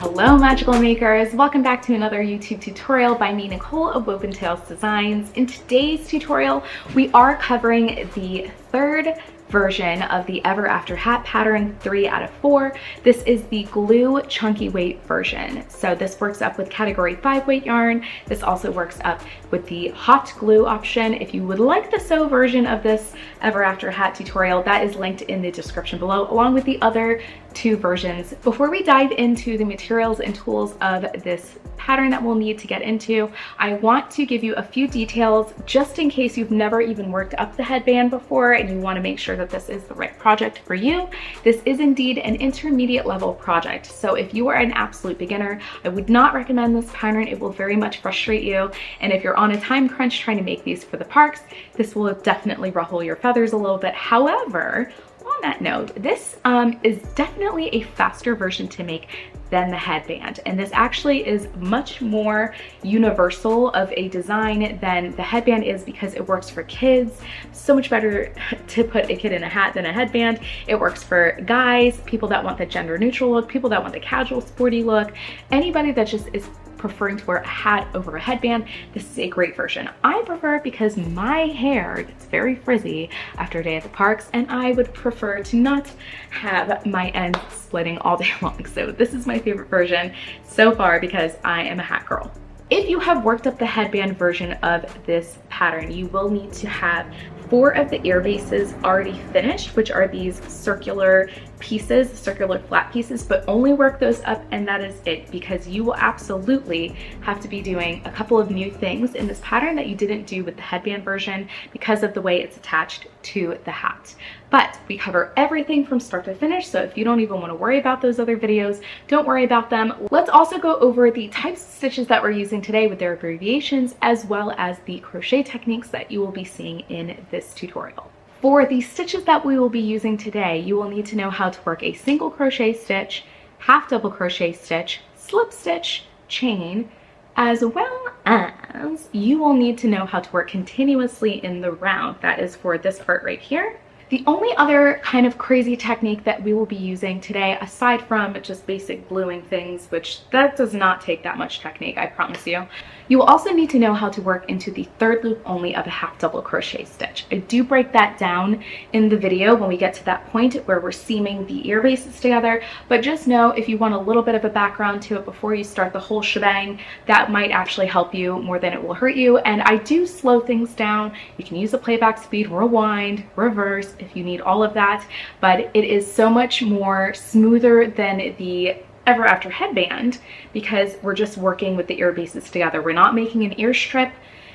Hello magical makers, welcome back to another YouTube tutorial by me, Nicole of Woven Tales Designs. In today's tutorial, we are covering the third version of the Ever After hat pattern, 3 out of 4. This is the glue chunky weight version. So this works up with category 5 weight yarn. This also works up with the hot glue option. If you would like the sew version of this Ever After hat tutorial, that is linked in the description below, along with the other 2 versions. Before we dive into the materials and tools of this pattern that we'll need to get into, I want to give you a few details just in case you've never even worked up the headband before and you want to make sure that this is the right project for you. This is indeed an intermediate level project. So if you are an absolute beginner, I would not recommend this pattern. It will very much frustrate you. And if you're on a time crunch trying to make these for the parks, this will definitely ruffle your feathers a little bit. However, on that note, this is definitely a faster version to make than the headband, and this actually is much more universal of a design than the headband is because it works for kids. So much better to put a kid in a hat than a headband. It works for guys, people that want the gender neutral look, people that want the casual sporty look, anybody that just is preferring to wear a hat over a headband. This is a great version. I prefer it because my hair gets very frizzy after a day at the parks, and I would prefer to not have my ends splitting all day long. So this is my favorite version so far because I am a hat girl. If you have worked up the headband version of this pattern, you will need to have 4 of the ear bases already finished, which are these circular pieces, circular flat pieces, but only work those up and that is it, because you will absolutely have to be doing a couple of new things in this pattern that you didn't do with the headband version because of the way it's attached to the hat. But we cover everything from start to finish, so if you don't even want to worry about those other videos, don't worry about them. Let's also go over the types of stitches that we're using today with their abbreviations, as well as the crochet techniques that you will be seeing in this tutorial. For the stitches that we will be using today, you will need to know how to work a single crochet stitch, half double crochet stitch, slip stitch, chain, as well as you will need to know how to work continuously in the round. That is for this part right here. The only other kind of crazy technique that we will be using today, aside from just basic gluing things, which that does not take that much technique, I promise you, you will also need to know how to work into the third loop only of a half double crochet stitch. I do break that down in the video when we get to that point where we're seaming the ear bases together, but just know if you want a little bit of a background to it before you start the whole shebang, that might actually help you more than it will hurt you. And I do slow things down. You can use the playback speed, rewind, reverse, if you need all of that, but it is so much more smoother than the Ever After headband because we're just working with the ear bases together. We're not making an ear strip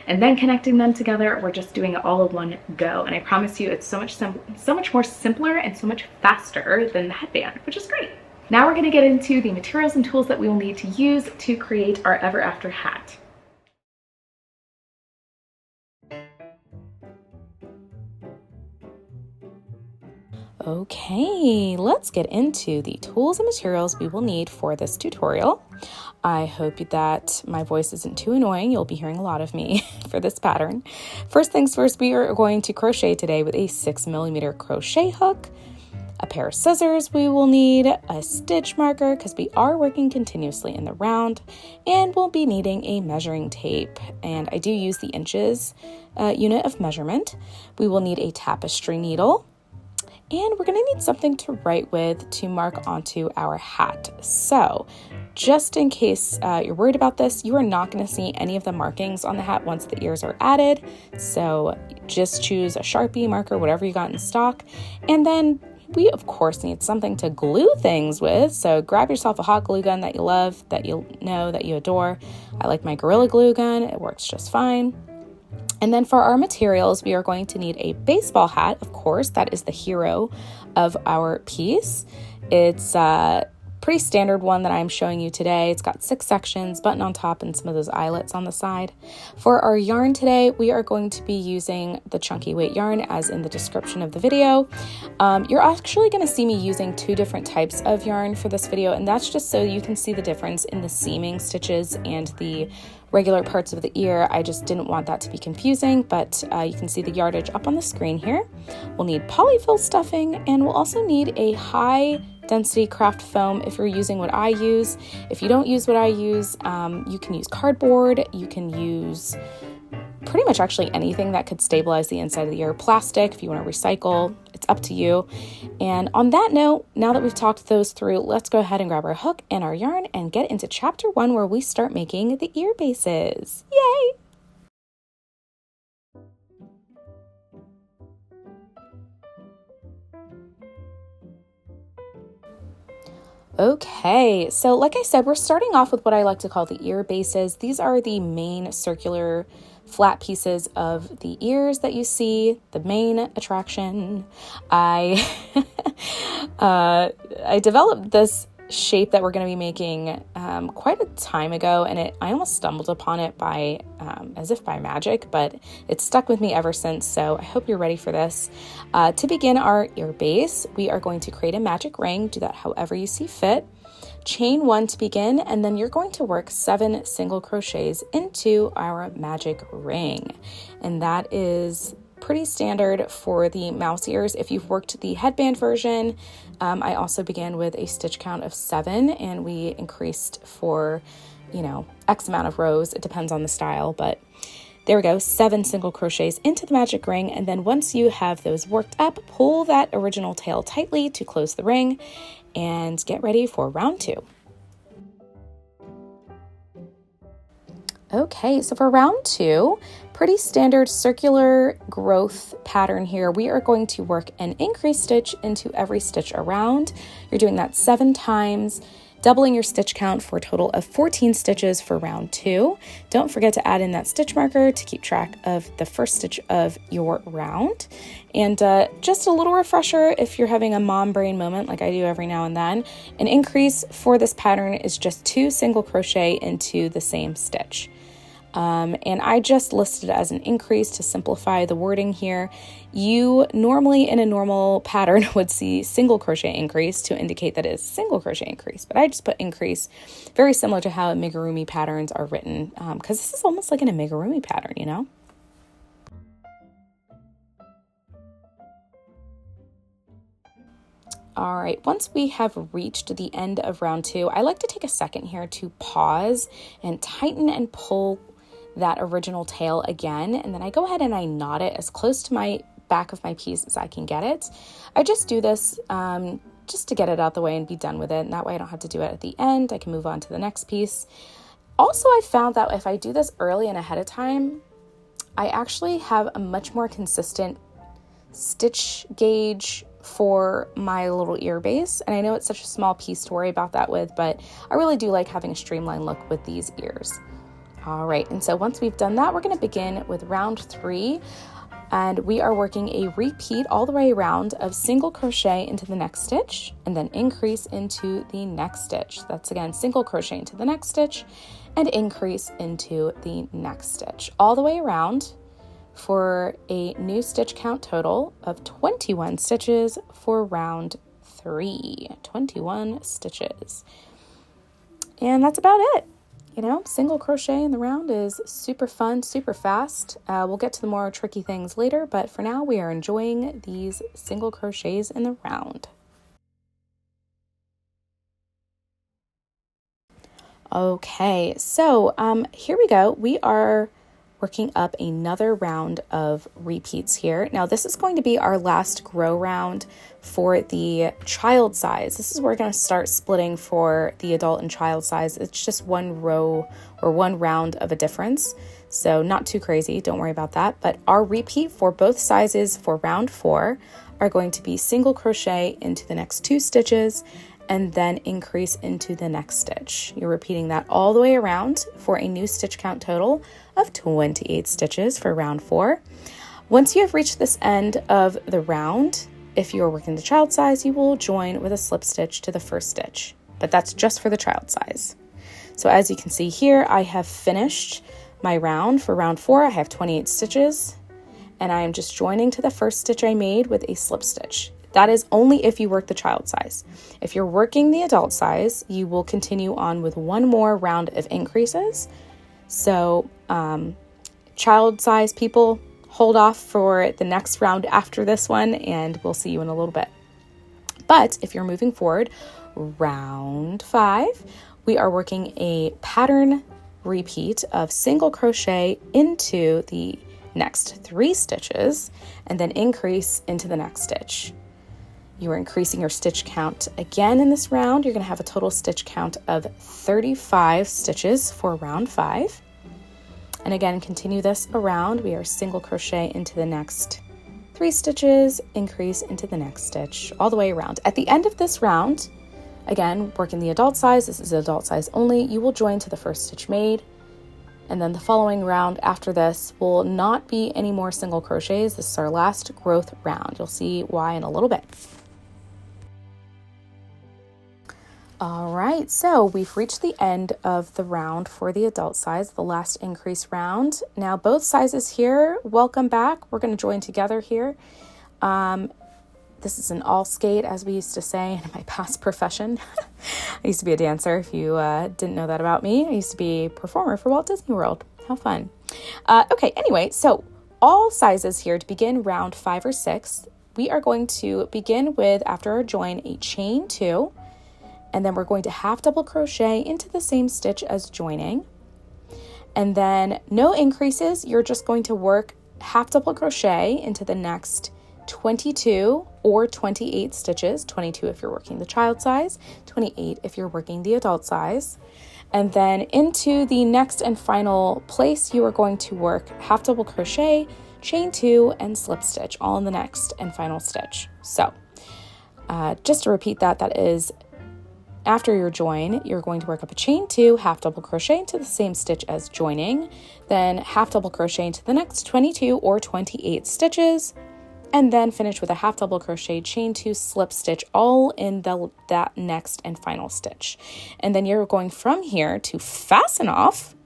and then connecting them together. We're just doing it all in one go, and I promise you it's so much more simpler and so much faster than the headband, which is great. Now we're going to get into the materials and tools that we will need to use to create our Ever After hat. Okay, let's get into the tools and materials we will need for this tutorial. I hope that my voice isn't too annoying. You'll be hearing a lot of me for this pattern. First things first, we are going to crochet today with a 6mm crochet hook, a pair of scissors. We will need a stitch marker because we are working continuously in the round, and we'll be needing a measuring tape, and I do use the inches unit of measurement. We will need a tapestry needle, and we're going to need something to write with to mark onto our hat. So just in case you're worried about this, you are not going to see any of the markings on the hat once the ears are added. So just choose a Sharpie marker, whatever you got in stock. And then we of course need something to glue things with. So grab yourself a hot glue gun that you love, that you know, that you adore. I like my Gorilla Glue gun. It works just fine. And then for our materials, we are going to need a baseball hat. Of course, that is the hero of our piece. It's a pretty standard one that I'm showing you today. It's got 6 sections, button on top, and some of those eyelets on the side. For our yarn today, we are going to be using the chunky weight yarn as in the description of the video. You're actually going to see me using 2 different types of yarn for this video, and that's just so you can see the difference in the seaming stitches and the regular parts of the ear. I just didn't want that to be confusing, but you can see the yardage up on the screen here. We'll need polyfill stuffing, and we'll also need a high density craft foam if you're using what I use. If you don't use what I use, you can use cardboard, you can use pretty much actually anything that could stabilize the inside of the ear. Plastic, if you want to recycle, it's up to you. And on that note, now that we've talked those through, let's go ahead and grab our hook and our yarn and get into chapter 1 where we start making the ear bases. Yay! Okay, so like I said, we're starting off with what I like to call the ear bases. These are the main circular flat pieces of the ears that you see, the main attraction. I developed this shape that we're going to be making quite a time ago, and I almost stumbled upon it by as if by magic, but it's stuck with me ever since, so I hope you're ready for this. To begin our ear base, we are going to create a magic ring. Do that however you see fit. Chain 1 to begin, and then you're going to work 7 single crochets into our magic ring, and that is pretty standard for the mouse ears. If you've worked the headband version, I also began with a stitch count of 7, and we increased for, X amount of rows. It depends on the style, but there we go, 7 single crochets into the magic ring, and then once you have those worked up, pull that original tail tightly to close the ring, and get ready for round 2. Okay, so for round 2, pretty standard circular growth pattern here. We are going to work an increase stitch into every stitch around. You're doing that 7 times, doubling your stitch count for a total of 14 stitches for round 2. Don't forget to add in that stitch marker to keep track of the first stitch of your round. And just a little refresher, if you're having a mom brain moment like I do every now and then, an increase for this pattern is just 2 single crochet into the same stitch. And I just listed it as an increase to simplify the wording here. You normally in a normal pattern would see single crochet increase to indicate that it's single crochet increase, but I just put increase, very similar to how amigurumi patterns are written, because this is almost like an amigurumi pattern, All right, once we have reached the end of round 2, I like to take a second here to pause and tighten and pull that original tail again, and then I go ahead and I knot it as close to my back of my piece as I can get it. I just do this just to get it out the way and be done with it, and that way I don't have to do it at the end. I can move on to the next piece. Also, I found that if I do this early and ahead of time, I actually have a much more consistent stitch gauge for my little ear base, and I know it's such a small piece to worry about that with, but I really do like having a streamlined look with these ears. All right, and so once we've done that, we're going to begin with round 3, and we are working a repeat all the way around of single crochet into the next stitch and then increase into the next stitch. That's again single crochet into the next stitch and increase into the next stitch all the way around for a new stitch count total of 21 stitches for round 3. 21 stitches. And that's about it. Single crochet in the round is super fun, super fast. We'll get to the more tricky things later, but for now we are enjoying these single crochets in the round. Okay, so here we go. We are working up another round of repeats here. Now this is going to be our last grow round for the child size. This is where we're going to start splitting for the adult and child size. It's just one row or one round of a difference, so not too crazy, don't worry about that. But our repeat for both sizes for round 4 are going to be single crochet into the next 2 stitches and then increase into the next stitch. You're repeating that all the way around for a new stitch count total of 28 stitches for round 4. Once you have reached this end of the round, if you are working the child size, you will join with a slip stitch to the first stitch, but that's just for the child size. So as you can see here, I have finished my round. For round 4, I have 28 stitches, and I am just joining to the first stitch I made with a slip stitch. That is only if you work the child size. If you're working the adult size, you will continue on with one more round of increases. So child size people, hold off for the next round after this one, and we'll see you in a little bit. But if you're moving forward, round 5, we are working a pattern repeat of single crochet into the next 3 stitches and then increase into the next stitch. You are increasing your stitch count again in this round. You're going to have a total stitch count of 35 stitches for round 5. And again, continue this around. We are single crochet into the next 3 stitches, increase into the next stitch, all the way around. At the end of this round, again, working the adult size, this is adult size only, you will join to the first stitch made. And then the following round after this will not be any more single crochets. This is our last growth round. You'll see why in a little bit. All right, so we've reached the end of the round for the adult size, the last increase round. Now both sizes here, welcome back. We're going to join together here. This is an all skate, as we used to say in my past profession. I used to be a dancer, if you didn't know that about me. I used to be a performer for Walt Disney World. How fun. Okay, anyway, so all sizes here to begin round 5 or 6. We are going to begin with, after our join, a chain 2. And then we're going to half double crochet into the same stitch as joining. And then no increases, you're just going to work half double crochet into the next 22 or 28 stitches, 22 if you're working the child size, 28 if you're working the adult size. And then into the next and final place, you are going to work half double crochet, chain 2, and slip stitch, all in the next and final stitch. So just to repeat that is after your join, you're going to work up a chain 2, half double crochet into the same stitch as joining, then half double crochet into the next 22 or 28 stitches, and then finish with a half double crochet, chain 2, slip stitch, all in that next and final stitch. And then you're going from here to fasten off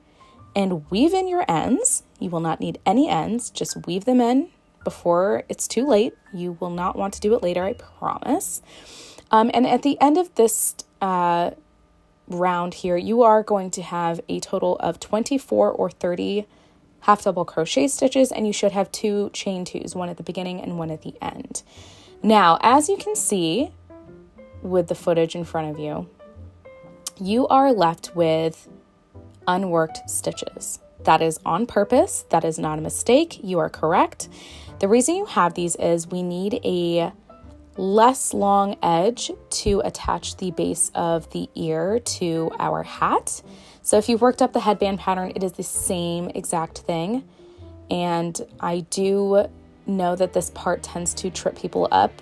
and weave in your ends. You will not need any ends, just weave them in before it's too late. You will not want to do it later, I promise. And at the end of this round here, you are going to have a total of 24 or 30 half double crochet stitches, and you should have 2 chain 2s, one at the beginning and one at the end. Now, as you can see with the footage in front of you, you are left with unworked stitches. That is on purpose. That is not a mistake. You are correct. The reason you have these is we need a less long edge to attach the base of the ear to our hat. So if you've worked up the headband pattern, it is the same exact thing. And I do know that this part tends to trip people up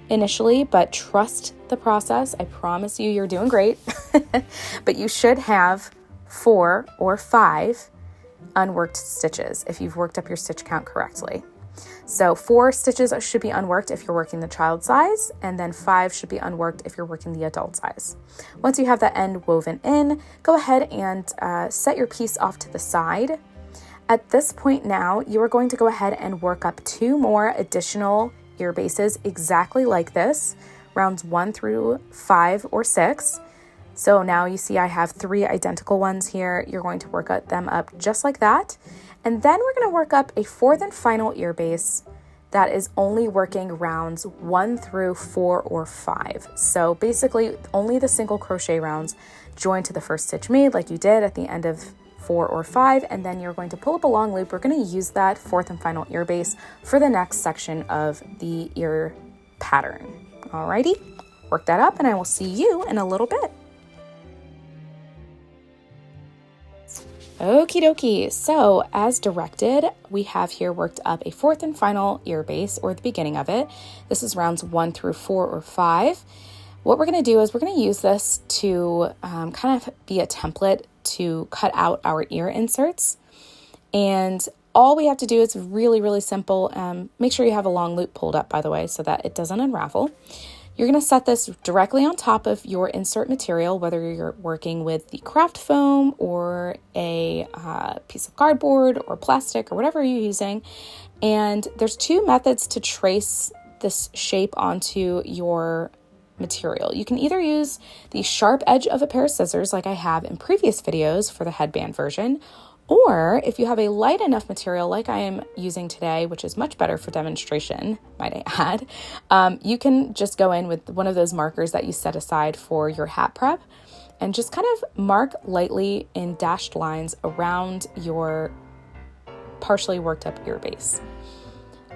initially, but trust the process. I promise you, you're doing great. But you should have 4 or 5 unworked stitches if you've worked up your stitch count correctly. So 4 stitches should be unworked if you're working the child size, and then 5 should be unworked if you're working the adult size. Once you have that end woven in, go ahead and set your piece off to the side. At this point now, you are going to go ahead and work up 2 more additional ear bases exactly like this, rounds 1 through 5 or 6. So now you see I have 3 identical ones here. You're going to work them up just like that. And then we're going to work up a 4th and final ear base that is only working rounds 1 through 4 or 5. So basically only the single crochet rounds join to the first stitch made like you did at the end of 4 or 5, and then you're going to pull up a long loop. We're going to use that 4th and final ear base for the next section of the ear pattern. Alrighty, work that up and I will see you in a little bit. Okie dokie, so as directed, we have here worked up a 4th and final ear base, or the beginning of it. This is rounds 1 through 4 or 5. What we're going to do is we're going to use this to kind of be a template to cut out our ear inserts. And all we have to do is really, really simple. Make sure you have a long loop pulled up, by the way, so that it doesn't unravel. You're going to set this directly on top of your insert material, whether you're working with the craft foam or a piece of cardboard or plastic or whatever you're using. And there's 2 methods to trace this shape onto your material. You can either use the sharp edge of a pair of scissors like I have in previous videos for the headband version, Or if you have a light enough material like I am using today, which is much better for demonstration, might I add, you can just go in with one of those markers that you set aside for your hat prep and just kind of mark lightly in dashed lines around your partially worked up ear base.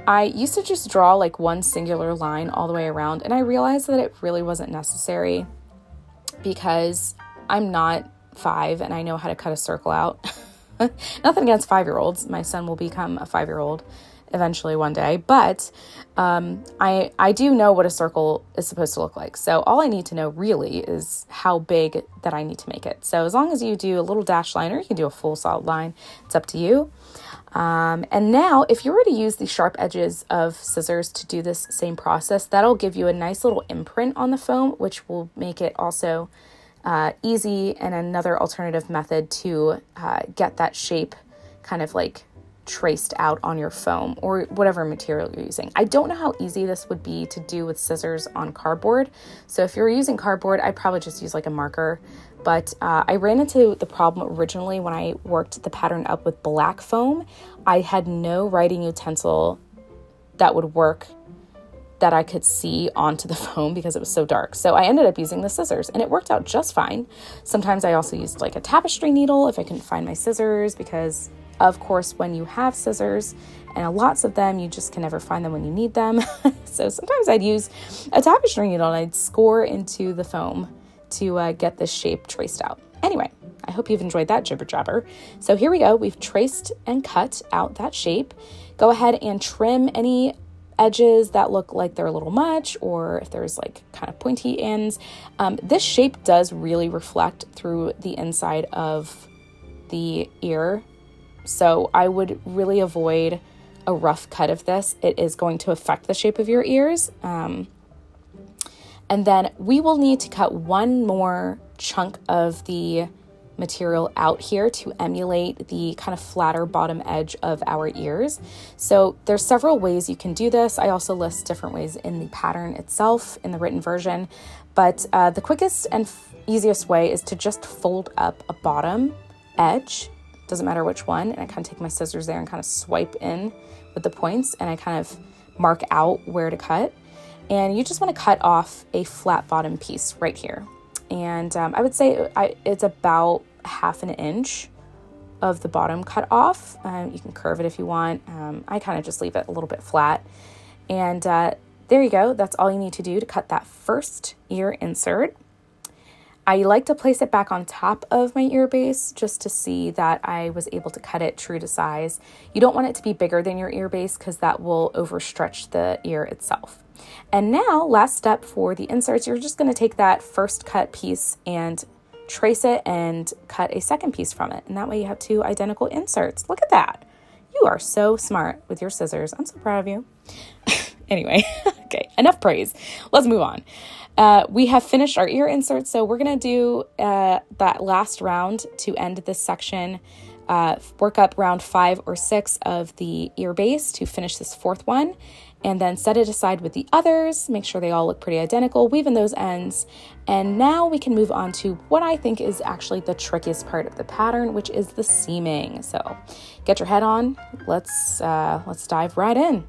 I used to just draw like one singular line all the way around, and I realized that it really wasn't necessary because I'm not 5 and I know how to cut a circle out. Nothing against 5-year-olds. My son will become a 5-year-old eventually one day, but I do know what a circle is supposed to look like. So all I need to know really is how big that I need to make it. So as long as you do a little dash line, or you can do a full solid line, it's up to you. And now if you were to use the sharp edges of scissors to do this same process, that'll give you a nice little imprint on the foam, which will make it also easy and another alternative method to get that shape kind of like traced out on your foam or whatever material you're using. I don't know how easy this would be to do with scissors on cardboard. So if you're using cardboard, I'd probably just use like a marker. But I ran into the problem originally when I worked the pattern up with black foam. I had no writing utensil that would work that I could see onto the foam because it was so dark. So I ended up using the scissors and it worked out just fine. Sometimes I also used like a tapestry needle if I couldn't find my scissors, because of course when you have scissors and lots of them, you just can never find them when you need them. So sometimes I'd use a tapestry needle and I'd score into the foam to get this shape traced out. Anyway, I hope you've enjoyed that jibber jabber. So here we go. We've traced and cut out that shape. Go ahead and trim any edges that look like they're a little much, or if there's like kind of pointy ends. This shape does really reflect through the inside of the ear. So I would really avoid a rough cut of this. It is going to affect the shape of your ears. And then we will need to cut one more chunk of the material out here to emulate the kind of flatter bottom edge of our ears. So there's several ways you can do this. I also list different ways in the pattern itself in the written version, but the quickest and easiest way is to just fold up a bottom edge, doesn't matter which one, and I kind of take my scissors there and kind of swipe in with the points, and I kind of mark out where to cut. And you just want to cut off a flat bottom piece right here. And I would say it's about 1/2 inch of the bottom cut off. You can curve it if you want. I kind of just leave it a little bit flat. And there you go. That's all you need to do to cut that first ear insert. I like to place it back on top of my ear base just to see that I was able to cut it true to size. You don't want it to be bigger than your ear base because that will overstretch the ear itself. And now, last step for the inserts, you're just going to take that first cut piece and trace it and cut a second piece from it. And that way you have 2 identical inserts. Look at that. You are so smart with your scissors. I'm so proud of you. Anyway, okay, enough praise. Let's move on. We have finished our ear inserts, so we're going to do that last round to end this section. Work up round 5 or 6 of the ear base to finish this 4th one, and then set it aside with the others. Make sure they all look pretty identical, weave in those ends. And now we can move on to what I think is actually the trickiest part of the pattern, which is the seaming. So get your head on. Let's dive right in.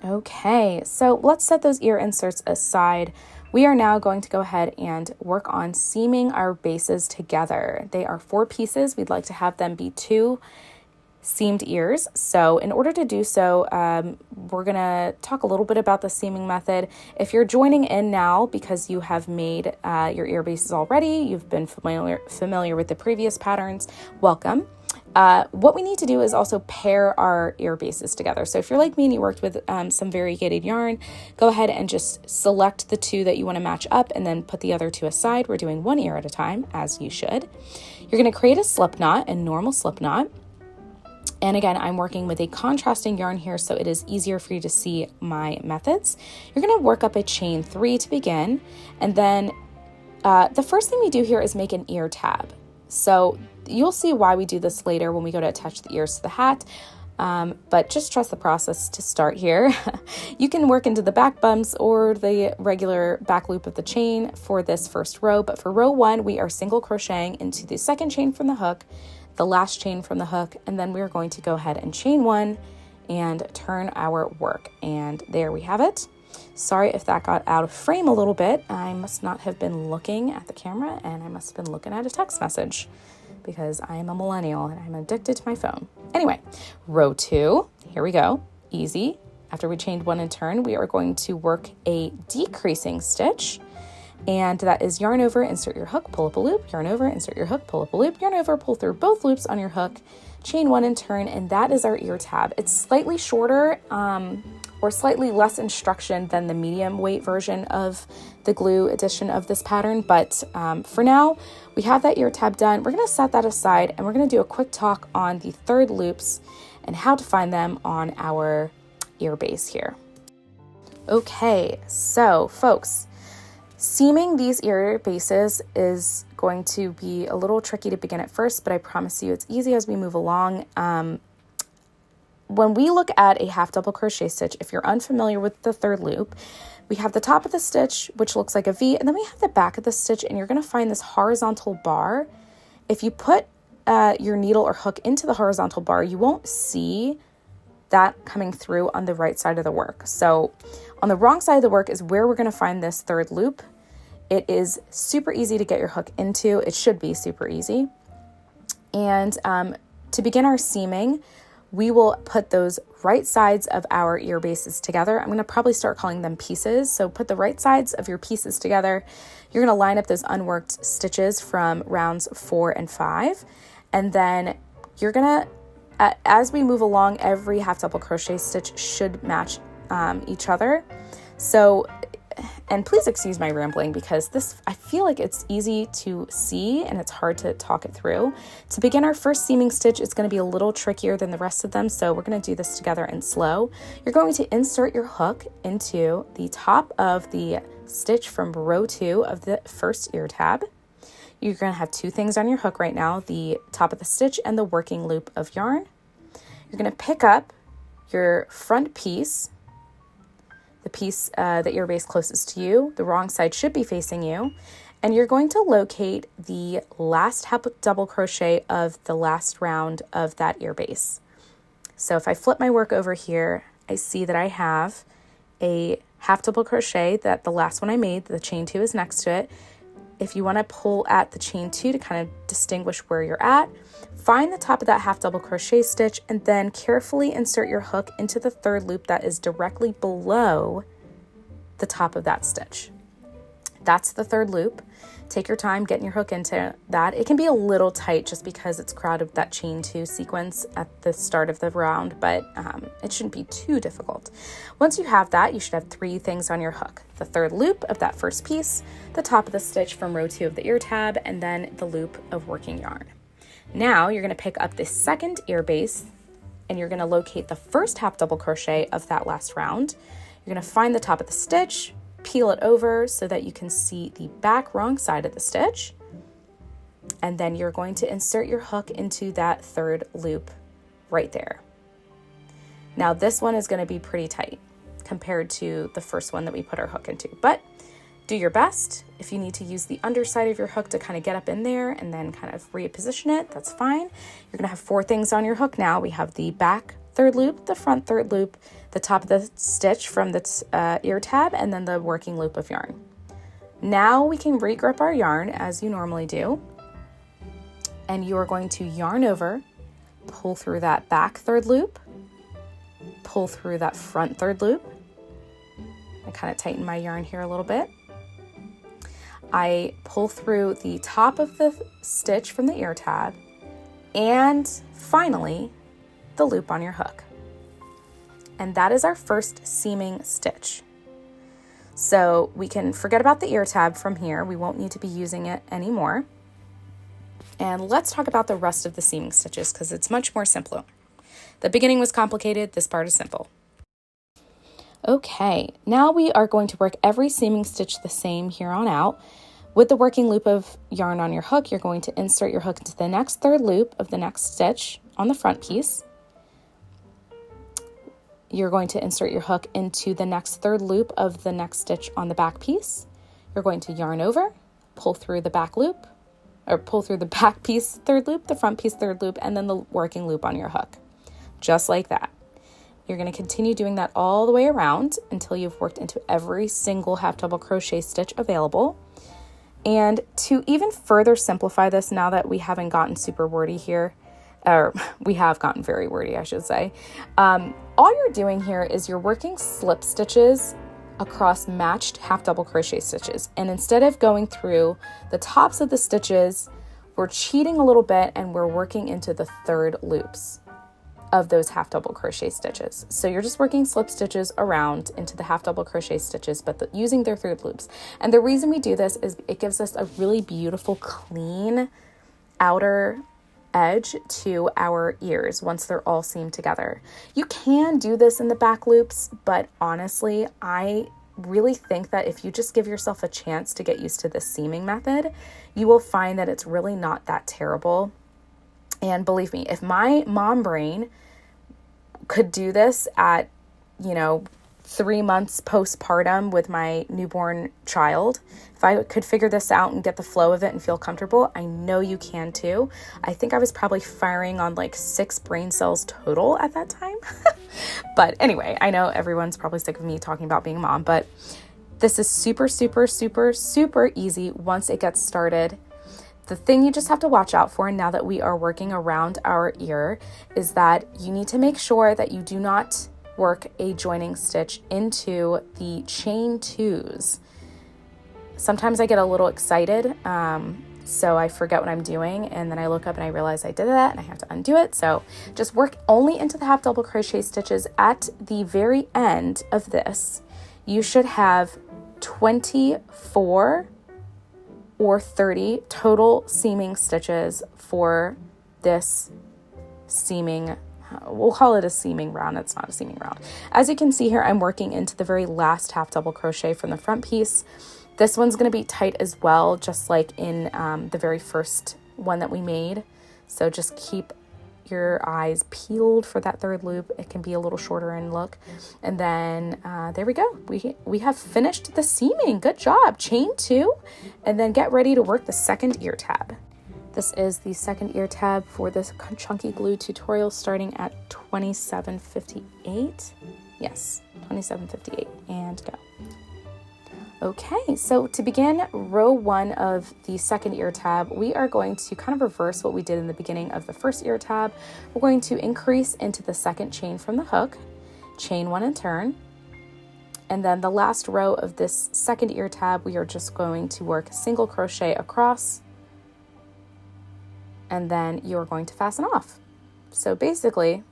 Okay, so let's set those ear inserts aside. We are now going to go ahead and work on seaming our bases together. They are 4 pieces. We'd like to have them be 2 seamed ears. So in order to do so, we're going to talk a little bit about the seaming method. If you're joining in now because you have made your ear bases already, you've been familiar with the previous patterns, welcome. What we need to do is also pair our ear bases together. So if you're like me and you worked with some variegated yarn, go ahead and just select the 2 that you want to match up and then put the other 2 aside. We're doing 1 ear at a time, as you should. You're going to create a slip knot, a normal slip knot. And again, I'm working with a contrasting yarn here, so it is easier for you to see my methods. You're gonna work up a chain 3 to begin, and then the first thing we do here is make an ear tab. So you'll see why we do this later when we go to attach the ears to the hat, but just trust the process to start here. You can work into the back bumps or the regular back loop of the chain for this first row, but for row 1, we are single crocheting into the second chain from the hook, the last chain from the hook, and then we're going to go ahead and chain 1 and turn our work. And there we have it. Sorry if that got out of frame a little bit. I must not have been looking at the camera, and I must have been looking at a text message because I am a millennial and I'm addicted to my phone. Anyway, row 2, here we go, easy. After we chained 1 and turn, we are going to work a decreasing stitch, and that is yarn over, insert your hook, pull up a loop, yarn over, insert your hook, pull up a loop, yarn over, pull through both loops on your hook, chain 1 and turn, and that is our ear tab. It's slightly shorter or slightly less instruction than the medium weight version of the glue edition of this pattern, but for now, we have that ear tab done. We're gonna set that aside, and we're gonna do a quick talk on the third loops and how to find them on our ear base here. Okay, so folks, seaming these ear bases is going to be a little tricky to begin at first, but I promise you it's easy as we move along. When we look at a half double crochet stitch, if you're unfamiliar with the third loop, we have the top of the stitch, which looks like a V, and then we have the back of the stitch, and you're going to find this horizontal bar. If you put your needle or hook into the horizontal bar, you won't see that coming through on the right side of the work. So on the wrong side of the work is where we're going to find this third loop. It is super easy to get your hook into. It should be super easy. And to begin our seaming, we will put those right sides of our ear bases together. I'm going to probably start calling them pieces. So put the right sides of your pieces together. You're going to line up those unworked stitches from rounds 4 and 5. And then you're going to, as we move along, every half double crochet stitch should match each other. So, and please excuse my rambling because this, I feel like it's easy to see and it's hard to talk it through. To begin our first seaming stitch, it's going to be a little trickier than the rest of them, so we're going to do this together in slow. You're going to insert your hook into the top of the stitch from row 2 of the first ear tab. You're going to have 2 things on your hook right now, the top of the stitch and the working loop of yarn. You're going to pick up your front piece, the piece, the ear base closest to you. The wrong side should be facing you. And you're going to locate the last half double crochet of the last round of that ear base. So if I flip my work over here, I see that I have a half double crochet that the last one I made, the chain 2 is next to it. If you want to pull at the chain 2 to kind of distinguish where you're at, find the top of that half double crochet stitch and then carefully insert your hook into the third loop that is directly below the top of that stitch. That's the third loop. Take your time getting your hook into that. It can be a little tight just because it's crowded with that chain 2 sequence at the start of the round, but it shouldn't be too difficult. Once you have that, you should have 3 things on your hook. The third loop of that first piece, the top of the stitch from row 2 of the ear tab, and then the loop of working yarn. Now you're going to pick up the second ear base and you're going to locate the first half double crochet of that last round. You're going to find the top of the stitch, peel it over so that you can see the back wrong side of the stitch. And then you're going to insert your hook into that third loop right there. Now this one is going to be pretty tight compared to the first one that we put our hook into, but do your best. If you need to use the underside of your hook to kind of get up in there and then kind of reposition it, that's fine. You're going to have 4 things on your hook now. We have the back third loop, the front third loop, the top of the stitch from the ear tab, and then the working loop of yarn. Now we can regrip our yarn as you normally do. And you are going to yarn over, pull through that back third loop, pull through that front third loop. I kind of tighten my yarn here a little bit. I pull through the top of the stitch from the ear tab, and finally the loop on your hook. And that is our first seaming stitch. So we can forget about the ear tab from here. We won't need to be using it anymore. And let's talk about the rest of the seaming stitches because it's much more simpler. The beginning was complicated. This part is simple. Okay, now we are going to work every seaming stitch the same here on out. With the working loop of yarn on your hook, you're going to insert your hook into the next third loop of the next stitch on the front piece. You're going to insert your hook into the next third loop of the next stitch on the back piece. You're going to yarn over, pull through the back loop, or pull through the back piece third loop, the front piece third loop, and then the working loop on your hook. Just like that. You're going to continue doing that all the way around until you've worked into every single half double crochet stitch available. And to even further simplify this, now that we haven't gotten super wordy here, or we have gotten very wordy, I should say, all you're doing here is you're working slip stitches across matched half double crochet stitches. And instead of going through the tops of the stitches, we're cheating a little bit and we're working into the third loops of those half double crochet stitches. So you're just working slip stitches around into the half double crochet stitches, but using their third loops. And the reason we do this is it gives us a really beautiful, clean outer edge to our ears once they're all seamed together. You can do this in the back loops, but honestly, I really think that if you just give yourself a chance to get used to the seaming method, you will find that it's really not that terrible. And believe me, if my mom brain could do this at, 3 months postpartum with my newborn child, if I could figure this out and get the flow of it and feel comfortable, I know you can too. I think I was probably firing on like 6 brain cells total at that time. But anyway, I know everyone's probably sick of me talking about being a mom, but this is super, super, super, super easy once it gets started. The thing you just have to watch out for now that we are working around our ear is that you need to make sure that you do not work a joining stitch into the chain 2s. Sometimes I get a little excited, so I forget what I'm doing, and then I look up and I realize I did that and I have to undo it. So just work only into the half double crochet stitches. At the very end of this, you should have 24 or 30 total seaming stitches for this seaming, we'll call it a seaming round. It's not a seaming round. As you can see here, I'm working into the very last half double crochet from the front piece. This one's going to be tight as well, just like in the very first one that we made. So just keep your eyes peeled for that third loop. It can be a little shorter in look. And then there we go. We have finished the seaming. Good job. Chain 2, and then get ready to work the second ear tab. This is the second ear tab for this chunky glue tutorial starting at 27:58. Yes, 27:58, and go. Okay, so to begin row 1 of the second ear tab, we are going to kind of reverse what we did in the beginning of the first ear tab. We're going to increase into the second chain from the hook, chain 1 and turn, and then the last row of this second ear tab, we are just going to work single crochet across, and then you're going to fasten off. So basically,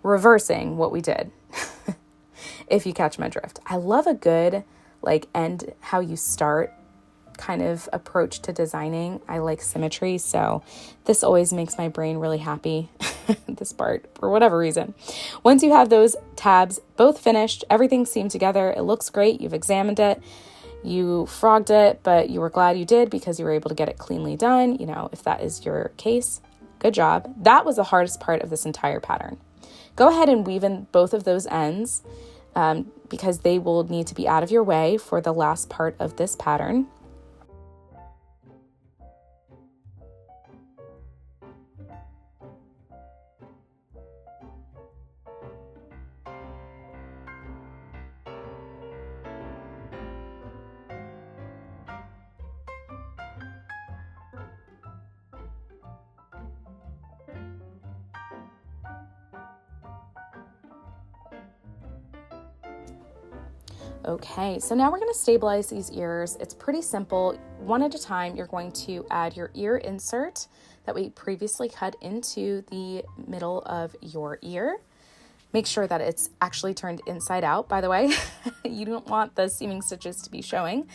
reversing what we did, if you catch my drift. I love a good end how you start kind of approach to designing. I like symmetry, so this always makes my brain really happy, this part, for whatever reason. Once you have those tabs both finished, everything seamed together, it looks great, you've examined it, you frogged it, but you were glad you did because you were able to get it cleanly done. If that is your case, good job. That was the hardest part of this entire pattern. Go ahead and weave in both of those ends, because they will need to be out of your way for the last part of this pattern. Okay, so now we're going to stabilize these ears. It's pretty simple. One at a time, you're going to add your ear insert that we previously cut into the middle of your ear. Make sure that it's actually turned inside out, by the way. You don't want the seaming stitches to be showing.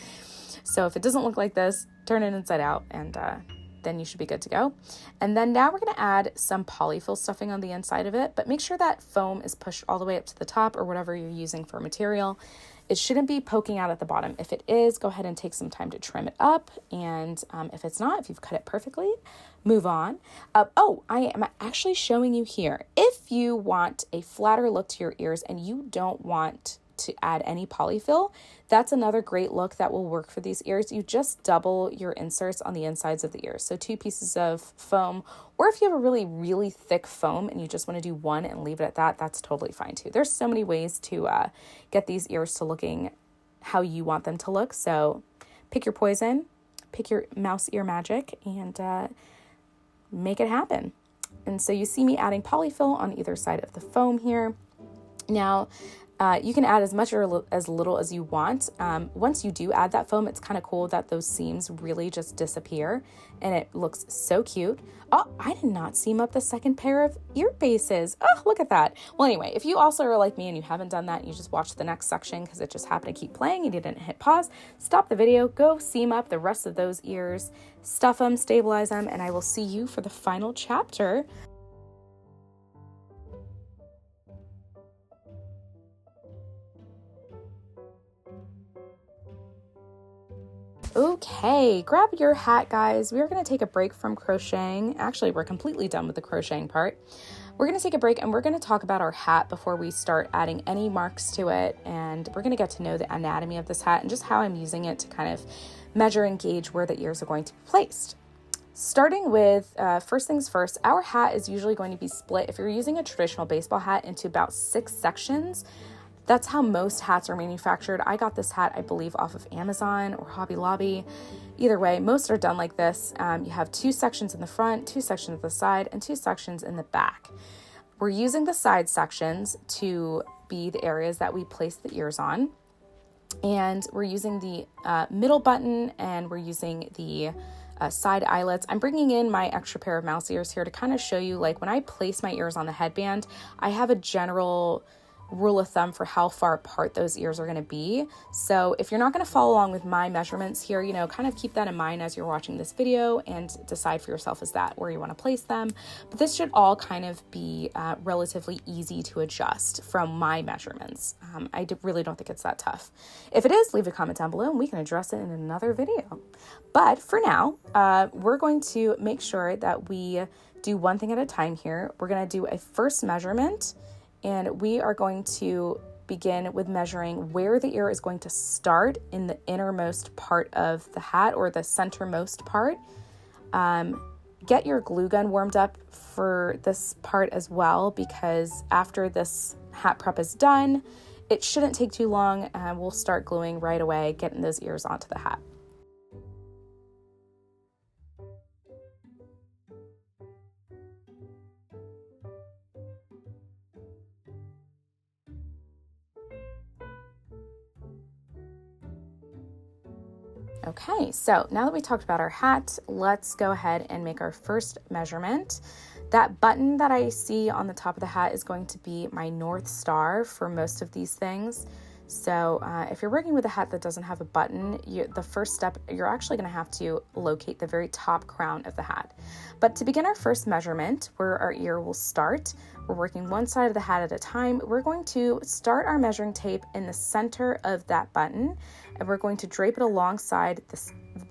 So if it doesn't look like this, turn it inside out, and then you should be good to go. And then now we're going to add some polyfill stuffing on the inside of it, but make sure that foam is pushed all the way up to the top or whatever you're using for material. It shouldn't be poking out at the bottom. If it is, go ahead and take some time to trim it up. And if it's not, if you've cut it perfectly, move on. Oh, I am actually showing you here. If you want a flatter look to your ears and you don't want to add any polyfill, that's another great look that will work for these ears. You just double your inserts on the insides of the ears. So 2 pieces of foam, or if you have a really, really thick foam and you just want to do one and leave it at that, that's totally fine too. There's so many ways to get these ears to looking how you want them to look. So pick your poison, pick your mouse ear magic, and make it happen. And so you see me adding polyfill on either side of the foam here. Now, you can add as much or as little as you want. Once you do add that foam, it's kind of cool that those seams really just disappear and it looks so cute. Oh, I did not seam up the second pair of ear bases. Oh, look at that. Well, anyway, if you also are like me and you haven't done that, and you just watched the next section because it just happened to keep playing and you didn't hit pause, stop the video, go seam up the rest of those ears, stuff them, stabilize them, and I will see you for the final chapter. Okay, grab your hat, guys. We are going to take a break from crocheting. Actually, we're completely done with the crocheting part. We're going to take a break and we're going to talk about our hat before we start adding any marks to it. And we're going to get to know the anatomy of this hat and just how I'm using it to kind of measure and gauge where the ears are going to be placed. Starting with first things first, our hat is usually going to be split, if you're using a traditional baseball hat, into about 6 sections. That's how most hats are manufactured. I got this hat, I believe, off of Amazon or Hobby Lobby. Either way, most are done like this. You have 2 sections in the front, 2 sections at the side, and 2 sections in the back. We're using the side sections to be the areas that we place the ears on. And we're using the middle button, and we're using the side eyelets. I'm bringing in my extra pair of mouse ears here to kind of show you, like, when I place my ears on the headband, I have a general rule of thumb for how far apart those ears are going to be. So if you're not going to follow along with my measurements here, you know, kind of keep that in mind as you're watching this video and decide for yourself, is that where you want to place them. But this should all kind of be relatively easy to adjust from my measurements. I really don't think it's that tough. If it is, leave a comment down below and we can address it in another video. But for now, we're going to make sure that we do one thing at a time here. We're going to do a first measurement, and we are going to begin with measuring where the ear is going to start in the innermost part of the hat, or the centermost part. Get your glue gun warmed up for this part as well, because after this hat prep is done, it shouldn't take too long, and we'll start gluing right away, getting those ears onto the hat. Okay, so now that we talked about our hat, let's go ahead and make our first measurement. That button that I see on the top of the hat is going to be my North Star for most of these things. So if you're working with a hat that doesn't have a button, the first step, you're actually going to have to locate the very top crown of the hat. But to begin our first measurement, where our ear will start, we're working one side of the hat at a time. We're going to start our measuring tape in the center of that button, and we're going to drape it alongside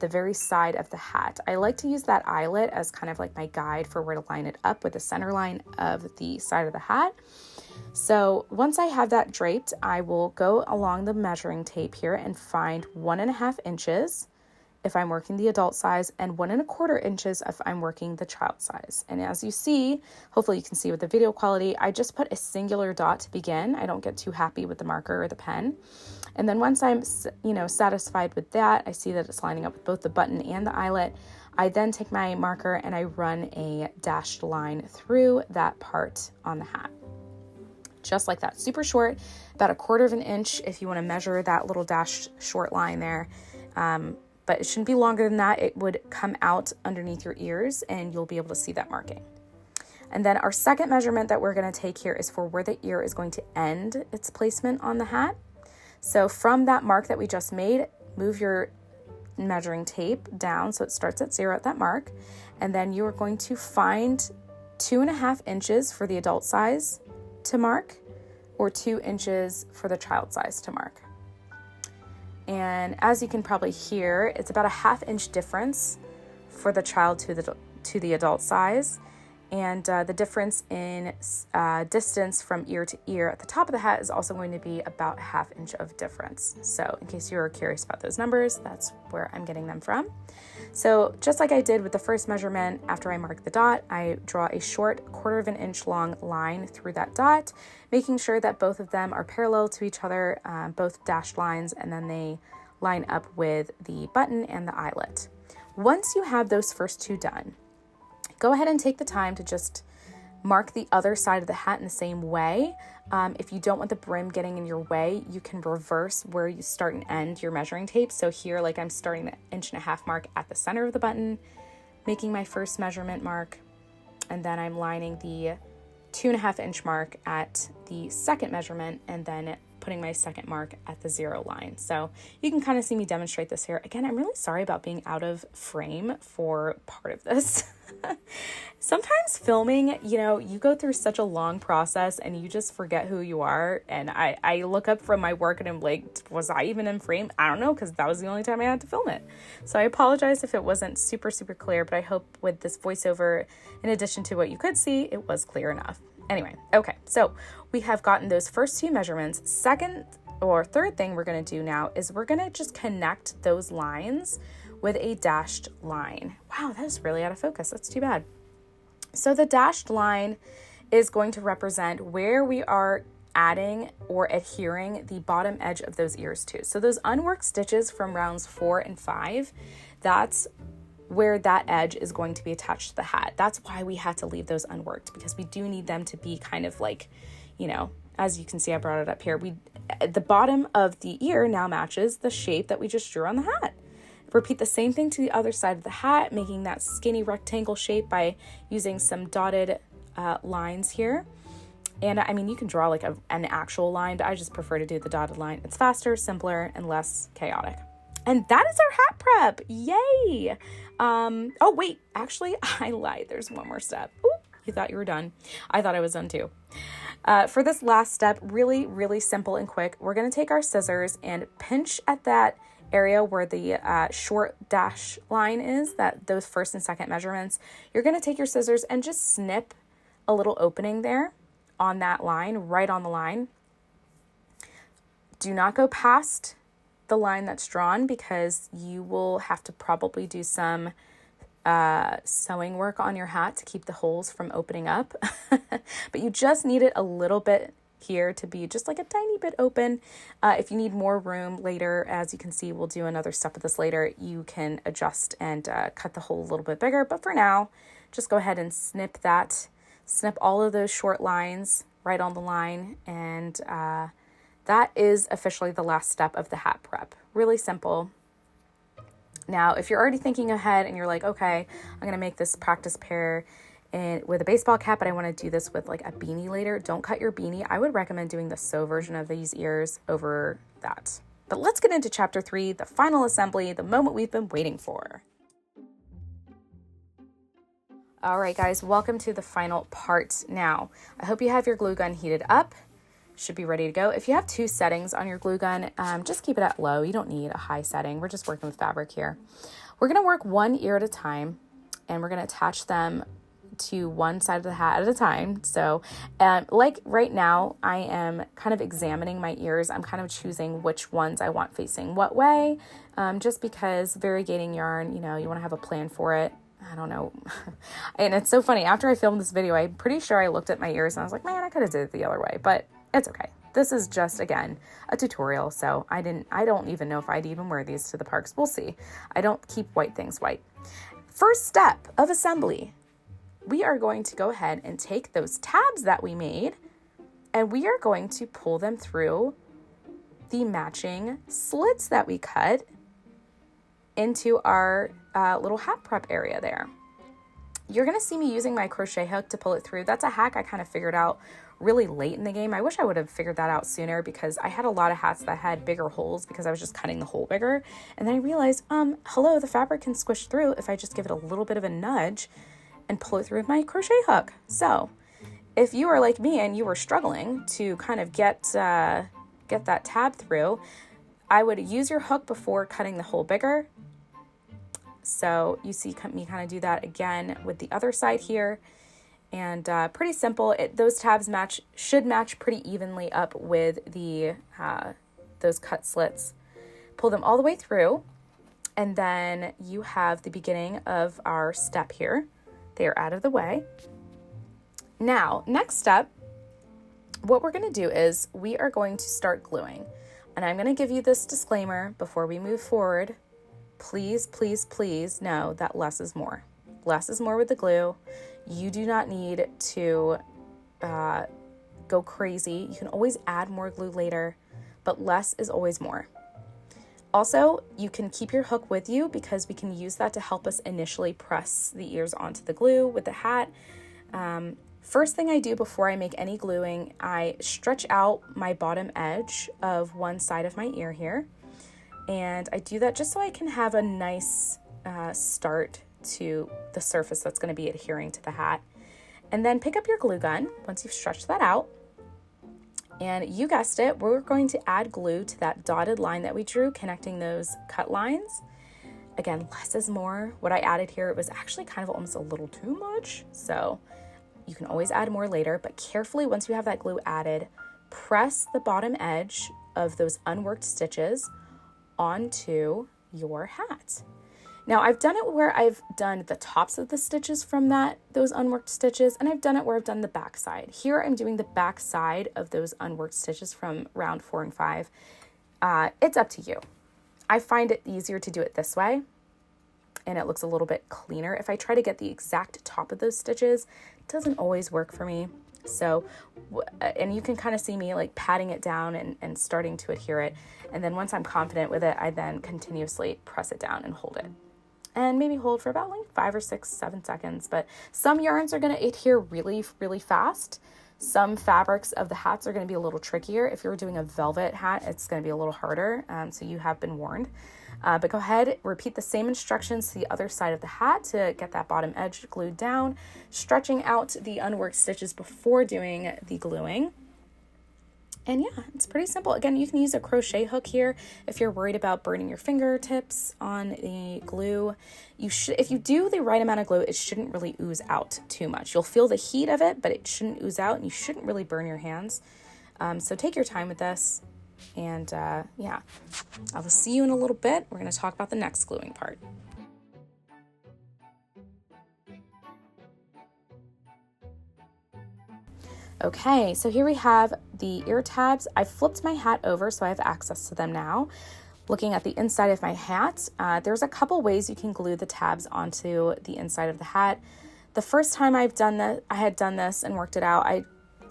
the very side of the hat. I like to use that eyelet as kind of like my guide for where to line it up with the center line of the side of the hat. So once I have that draped, I will go along the measuring tape here and find 1.5 inches if I'm working the adult size, and 1.25 inches if I'm working the child size. And as you see, hopefully you can see with the video quality, I just put a singular dot to begin. I don't get too happy with the marker or the pen. And then once I'm, satisfied with that, I see that it's lining up with both the button and the eyelet. I then take my marker and I run a dashed line through that part on the hat. Just like that, super short, about 1/4 inch if you want to measure that little dashed short line there. But it shouldn't be longer than that. It would come out underneath your ears and you'll be able to see that marking. And then our second measurement that we're going to take here is for where the ear is going to end its placement on the hat. So from that mark that we just made, move your measuring tape down so it starts at 0 at that mark. And then you are going to find 2.5 inches for the adult size to mark, or 2 inches for the child size to mark. And as you can probably hear, it's about a 1/2 inch difference for the child to the adult size. And the difference in distance from ear to ear at the top of the hat is also going to be about a 1/2 inch of difference. So in case you're curious about those numbers, that's where I'm getting them from. So just like I did with the first measurement, after I mark the dot, I draw a short 1/4 inch long line through that dot, making sure that both of them are parallel to each other, both dashed lines, and then they line up with the button and the eyelet. Once you have those first two done, go ahead and take the time to just mark the other side of the hat in the same way. If you don't want the brim getting in your way, you can reverse where you start and end your measuring tape. So here, like, I'm starting the 1.5 inch mark at the center of the button, making my first measurement mark, and then I'm lining the 2.5 inch mark at the second measurement, and then putting my second mark at the 0 line. So you can kind of see me demonstrate this here. Again, I'm really sorry about being out of frame for part of this. Sometimes filming, you go through such a long process and you just forget who you are. And I look up from my work and I'm like, was I even in frame? I don't know, because that was the only time I had to film it. So I apologize if it wasn't super, super clear, but I hope with this voiceover, in addition to what you could see, it was clear enough. Anyway, okay, so we have gotten those first two measurements. Second or third thing we're going to do now is we're going to just connect those lines with a dashed line. Wow, that is really out of focus. That's too bad. So the dashed line is going to represent where we are adding or adhering the bottom edge of those ears to. So those unworked stitches from rounds 4 and 5, that's where that edge is going to be attached to the hat. That's why we had to leave those unworked, because we do need them to be kind of like, as you can see, I brought it up here. The bottom of the ear now matches the shape that we just drew on the hat. Repeat the same thing to the other side of the hat, making that skinny rectangle shape by using some dotted lines here. And I mean, you can draw like an actual line, but I just prefer to do the dotted line. It's faster, simpler, and less chaotic. And that is our hat prep. Yay! Oh, wait, actually, I lied. There's one more step. Ooh, you thought you were done. I thought I was done too. For this last step, really, really simple and quick, we're going to take our scissors and pinch at that area where the short dash line is, those first and second measurements. You're going to take your scissors and just snip a little opening there on that line, right on the line. Do not go past the line that's drawn, because you will have to probably do some sewing work on your hat to keep the holes from opening up. But you just need it a little bit here to be just like a tiny bit open. If you need more room later, as you can see, we'll do another step of this later, you can adjust and cut the hole a little bit bigger. But for now, just go ahead and snip all of those short lines right on the line, and that is officially the last step of the hat prep. Really simple. Now, if you're already thinking ahead and you're like, okay, I'm going to make this practice pair with a baseball cap, but I want to do this with like a beanie later, don't cut your beanie. I would recommend doing the sew version of these ears over that. But let's get into chapter 3, the final assembly, the moment we've been waiting for. All right, guys, welcome to the final part. Now, I hope you have your glue gun heated up. Should be ready to go. If you have 2 settings on your glue gun, just keep it at low. You don't need a high setting. We're just working with fabric here. We're going to work one ear at a time, and we're going to attach them to one side of the hat at a time. So like right now, I am kind of examining my ears. I'm kind of choosing which ones I want facing what way, just because variegating yarn, you want to have a plan for it. I don't know. And it's so funny. After I filmed this video, I'm pretty sure I looked at my ears and I was like, man, I could have did it the other way, but it's okay. This is just, again, a tutorial. So I don't even know if I'd even wear these to the parks. We'll see. I don't keep white things white. First step of assembly, we are going to go ahead and take those tabs that we made, and we are going to pull them through the matching slits that we cut into our little hat prep area there. You're going to see me using my crochet hook to pull it through. That's a hack I kind of figured out really late in the game. I wish I would have figured that out sooner because I had a lot of hats that had bigger holes because I was just cutting the hole bigger. And then I realized, hello, the fabric can squish through if I just give it a little bit of a nudge and pull it through with my crochet hook. So if you are like me and you were struggling to kind of get that tab through, I would use your hook before cutting the hole bigger. So you see me kind of do that again with the other side here. And pretty simple. Those tabs should match pretty evenly up with those cut slits. Pull them all the way through. And then you have the beginning of our step here. They are out of the way. Now, next step, what we're going to do is we are going to start gluing. And I'm going to give you this disclaimer before we move forward. Please, please, please know that less is more. Less is more with the glue. You do not need to go crazy. You can always add more glue later, but less is always more. Also, you can keep your hook with you because we can use that to help us initially press the ears onto the glue with the hat. First thing I do before I make any gluing, I stretch out my bottom edge of one side of my ear here. And I do that just so I can have a nice start to the surface that's going to be adhering to the hat. And then pick up your glue gun once you've stretched that out. And you guessed it, we're going to add glue to that dotted line that we drew, connecting those cut lines. Again, less is more. What I added here, it was actually kind of almost a little too much. So you can always add more later, but carefully, once you have that glue added, press the bottom edge of those unworked stitches onto your hat. Now I've done it where I've done the tops of the stitches from those unworked stitches, and I've done it where I've done the back side. Here I'm doing the back side of those unworked stitches from round 4 and 5. It's up to you. I find it easier to do it this way, and it looks a little bit cleaner. If I try to get the exact top of those stitches, it doesn't always work for me. So, and you can kind of see me like patting it down and starting to adhere it. And then once I'm confident with it, I then continuously press it down and hold it. And maybe hold for about like 5 or 6, 7 seconds. But some yarns are going to adhere really, really fast. Some fabrics of the hats are going to be a little trickier. If you're doing a velvet hat, it's going to be a little harder. So you have been warned. But go ahead, repeat the same instructions to the other side of the hat to get that bottom edge glued down, stretching out the unworked stitches before doing the gluing. And yeah, it's pretty simple. Again, you can use a crochet hook here if you're worried about burning your fingertips on the glue. If you do the right amount of glue, it shouldn't really ooze out too much. You'll feel the heat of it, but it shouldn't ooze out, and you shouldn't really burn your hands. So take your time with this. And yeah, I will see you in a little bit. We're going to talk about the next gluing part. Okay, so here we have the ear tabs. I flipped my hat over so I have access to them now. Looking at the inside of my hat, there's a couple ways you can glue the tabs onto the inside of the hat. The first time I had done this and worked it out, I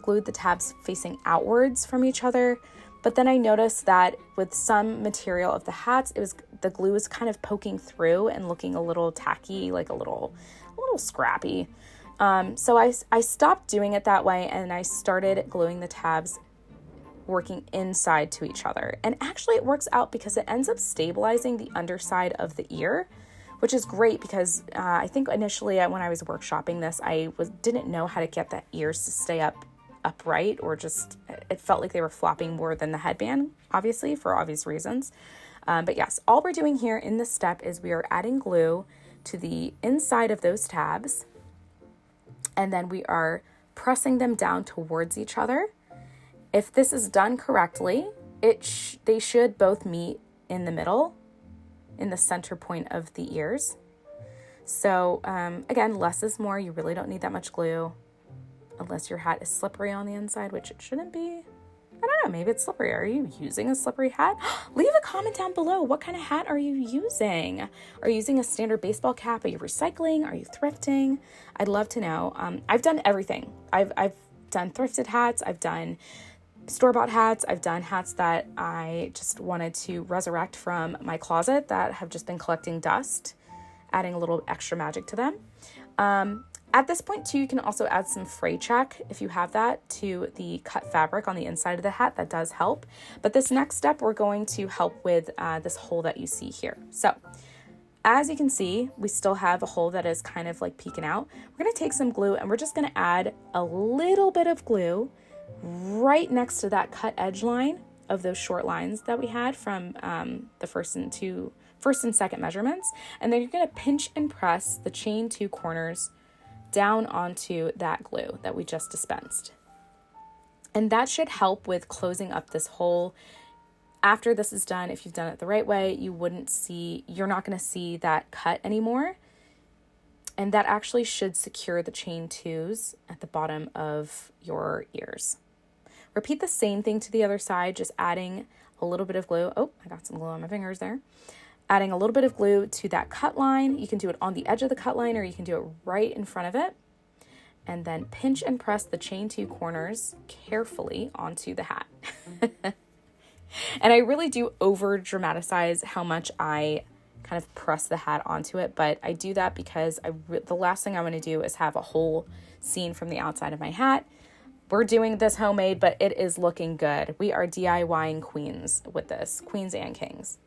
glued the tabs facing outwards from each other. But then I noticed that with some material of the hats, the glue was kind of poking through and looking a little tacky, like a little scrappy. So I stopped doing it that way, and I started gluing the tabs working inside to each other. And actually it works out because it ends up stabilizing the underside of the ear, which is great because I think initially when I was workshopping this, I didn't know how to get the ears to stay upright, or just it felt like they were flopping more than the headband, obviously, for obvious reasons. But yes, all we're doing here in this step is we are adding glue to the inside of those tabs, and then we are pressing them down towards each other. If this is done correctly, they should both meet in the middle, in the center point of the ears. So again, less is more. You really don't need that much glue unless your hat is slippery on the inside, which it shouldn't be. I don't know, maybe it's slippery. Are you using a slippery hat? Leave a comment down below. What kind of hat are you using? Are you using a standard baseball cap? Are you recycling? Are you thrifting? I'd love to know. I've done everything. I've done thrifted hats. I've done store-bought hats. I've done hats that I just wanted to resurrect from my closet that have just been collecting dust, adding a little extra magic to them. At this point too, you can also add some fray check if you have that to the cut fabric on the inside of the hat. That does help. But this next step, we're going to help with this hole that you see here. So as you can see, we still have a hole that is kind of like peeking out. We're going to take some glue and we're just going to add a little bit of glue right next to that cut edge line of those short lines that we had from the first and second measurements. And then you're going to pinch and press the chain 2 corners down onto that glue that we just dispensed. And that should help with closing up this hole. After this is done, if you've done it the right way, you're not going to see that cut anymore. And that actually should secure the chain 2s at the bottom of your ears. Repeat the same thing to the other side, just adding a little bit of glue. Oh, I got some glue on my fingers there. Adding a little bit of glue to that cut line. You can do it on the edge of the cut line or you can do it right in front of it. And then pinch and press the chain 2 corners carefully onto the hat. And I really do over dramatize how much I kind of press the hat onto it, but I do that because the last thing I want to do is have a hole seen from the outside of my hat. We're doing this homemade, but it is looking good. We are DIYing queens with this, queens and kings.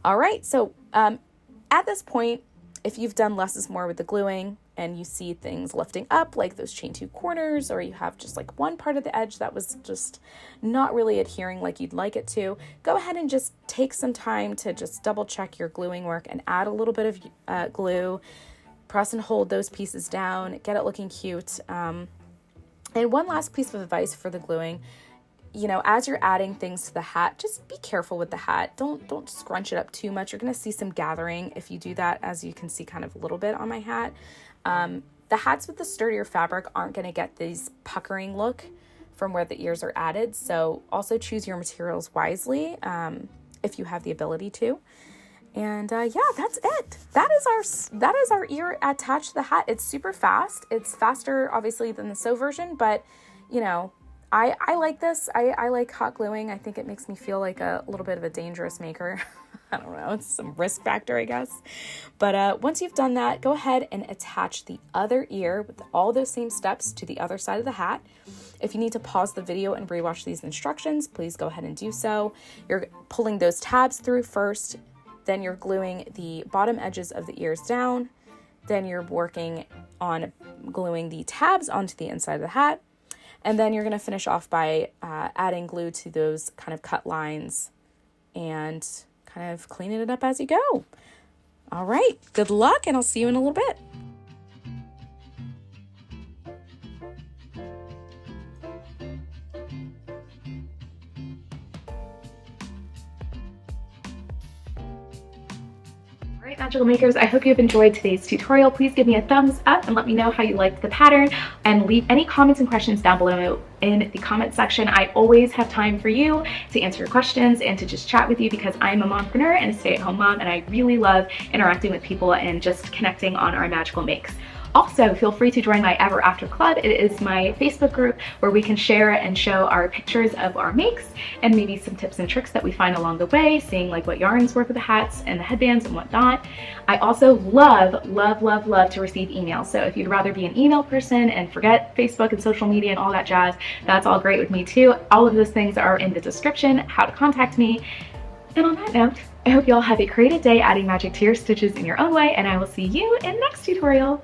All right, so at this point, if you've done less is more with the gluing and you see things lifting up like those chain 2 corners, or you have just like one part of the edge that was just not really adhering like you'd like it to, go ahead and just take some time to just double check your gluing work and add a little bit of glue, press and hold those pieces down, get it looking cute. And one last piece of advice for the gluing, as you're adding things to the hat, just be careful with the hat. Don't scrunch it up too much. You're going to see some gathering if you do that, as you can see kind of a little bit on my hat. The hats with the sturdier fabric aren't going to get this puckering look from where the ears are added. So also choose your materials wisely if you have the ability to. And yeah, that's it. That is our ear attached to the hat. It's super fast. It's faster, obviously, than the sew version, but I like this. I like hot gluing. I think it makes me feel like a little bit of a dangerous maker. I don't know. It's some risk factor, I guess. But once you've done that, go ahead and attach the other ear with all those same steps to the other side of the hat. If you need to pause the video and rewatch these instructions, please go ahead and do so. You're pulling those tabs through first. Then you're gluing the bottom edges of the ears down. Then you're working on gluing the tabs onto the inside of the hat. And then you're going to finish off by adding glue to those kind of cut lines and kind of cleaning it up as you go. All right, good luck, and I'll see you in a little bit. All right, magical makers, I hope you have enjoyed today's tutorial. Please give me a thumbs up and let me know how you liked the pattern, and leave any comments and questions down below in the comment section. I always have time for you to answer your questions and to just chat with you, because I'm a mompreneur and a stay-at-home mom, and I really love interacting with people and just connecting on our magical makes. Also, feel free to join my Ever After Club. It is my Facebook group where we can share and show our pictures of our makes and maybe some tips and tricks that we find along the way, seeing like what yarns work with the hats and the headbands and whatnot. I also love to receive emails. So if you'd rather be an email person and forget Facebook and social media and all that jazz, that's all great with me too. All of those things are in the description, how to contact me. And on that note, I hope you all have a creative day adding magic to your stitches in your own way, and I will see you in the next tutorial.